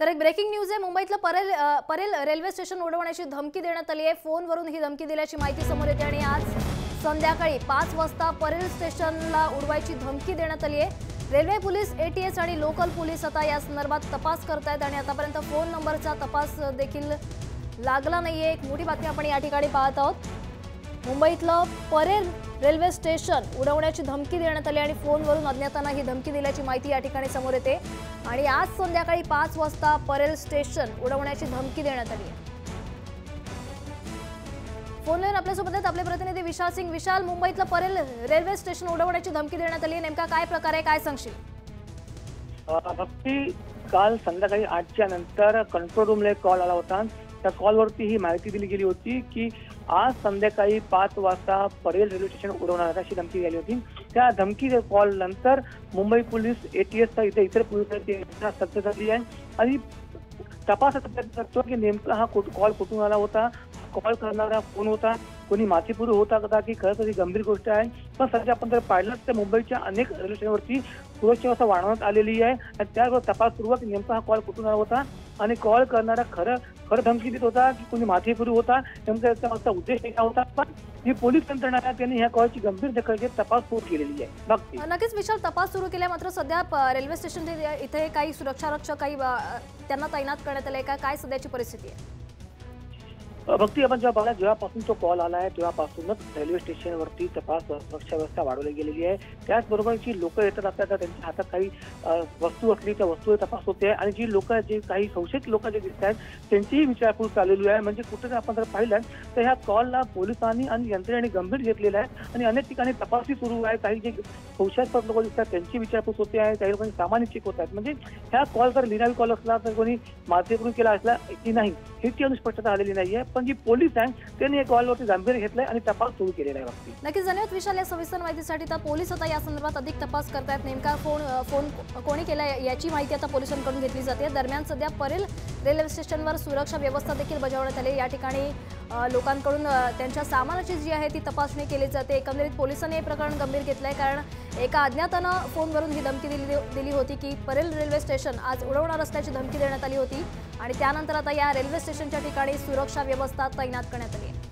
तर एक breaking news आहे। मुंबईतलं परेल रेल्वे स्टेशन उडवण्याची धमकी देण्यात आली आहे। फोनवरून ही धमकी दिल्याची माहिती समोर येते आणि आज संध्याकाळी 5 वाजता परेल स्टेशनला उडवायची धमकी देण्यात आली आहे। रेल्वे पोलीस, एटीएस आणि लोकल पोलीस आता या संदर्भात तपास करतायत आणि आतापर्यंत फोन नंबरचा तपास देखील लागला नाहीये। एक मोठी बातमी आपण या ठिकाणी पाहत आहोत। मुंबईतलं परेल रेल्वे स्टेशन उडवण्याची धमकी देण्यात आली आणि फोनवरून अज्ञातांना ही धमकी दिल्याची माहिती या ठिकाणी समोर येते आणि आज संध्याकाळी 5 वाजता परेल स्टेशन उडवण्याची धमकी देण्यात आली आहे। फोनवर आपल्यासोबत आहेत आपले प्रतिनिधी विशाल सिंग। विशाल, मुंबईतलं परेल रेल्वे स्टेशन उडवण्याची धमकी देण्यात आली आहे, नेमका काय प्रकार आहे, काय सांगशील? भक्ती, काल संध्याकाळी 8च्या नंतर कंट्रोल रूमला एक कॉल आला होता। त्या कॉलवरती ही माहिती दिली गेली होती की आज संध्याकाळी 5 वाजता परेल रेल्वे स्टेशन उडवणार अशी धमकी दिली होती। त्या धमकी कॉल नंतर मुंबई पोलीस, एटीएस इतर पोलिसांची सज्ज झाली आहे आणि तपासाचा प्रयत्न करतो की नेमका हा कॉल कुठून आला होता, कॉल करणारा कोण होता, कोणी माथेपुरू होता का, की खरंच ही गंभीर गोष्ट आहे। पण सध्या आपण जर पाहिलं तर मुंबईच्या अनेक रेल्वे स्टेशनवरती सुरक्षा व्यवस्था वाढवण्यात आलेली आहे आणि त्यावर तपास सुरू आहे की नेमका हा कॉल कुठून आला होता आणि कॉल करणारा खरं धमकी देत होता की कोणी माथेपुरू होता, नेमका याचा उद्देश काय होता। पण जी पोलीस यंत्रणा आहे त्यांनी ह्या कॉलची गंभीर दखल घेत तपास सुरू केलेली आहे। बाकी नक्कीच विशाल, तपास सुरू केला, मात्र सध्या रेल्वे स्टेशन इथे काही सुरक्षा रक्षक काही त्यांना तैनात करण्यात आले का, काय सध्याची परिस्थिती आहे? भक्ती, आपण जेव्हापासून तो कॉल आला आहे तेव्हापासूनच रेल्वे स्टेशनवरती तपास सुरक्षा व्यवस्था वाढवली गेलेली आहे। त्याचबरोबर जी लोक येतात असतात त्यांच्या हातात काही वस्तू असली त्या वस्तू तपास होते आणि जी लोक जे काही संशयित लोक जे दिसत आहेत त्यांचीही विचारपूस चाललेली आहे। म्हणजे कुठे आपण जर पाहिलं तर ह्या कॉलला पोलिसांनी आणि यंत्रणेने गंभीर घेतलेला आहे आणि अनेक ठिकाणी तपासही सुरू आहे। काही जे संशयास्पद लोक दिसतात त्यांची विचारपूस होते आहे, काही लोकांनी सामान्य चेक होत आहेत। म्हणजे ह्या कॉल जर लिनावी कॉल असला तर कोणी माथेपुरून केला असला की नाही ह्याची अजून स्पष्टता आलेली नाहीये। पण जी पोलीस आहेत त्यांनी या कॉलवरती गांभीर्य घेतलंय आणि तपास सुरू केलेला आहे। नक्कीच धन्यवाद विशाल या सविस्तर माहितीसाठी। तर पोलीस आता या संदर्भात अधिक तपास करतायत, नेमका फोन कोणी केला याची माहिती आता पोलिसांकडून घेतली जाते। दरम्यान सध्या परेल रेल्वे स्टेशनवर सुरक्षा व्यवस्था देखील बजावण्यात आली। या ठिकाणी लोकांकडून त्यांच्या सामानाची जी आहे ती तपासणी केली जाते। एकंदरीत पोलिसांनी हे प्रकरण गंभीर घेतलंय, कारण एका अज्ञातानं फोनवरून ही धमकी दिली होती की परेल रेल्वे स्टेशन आज उडवणार असल्याची धमकी देण्यात आली होती आणि त्यानंतर आता या रेल्वे स्टेशनच्या ठिकाणी सुरक्षा व्यवस्था तैनात करण्यात आली आहे।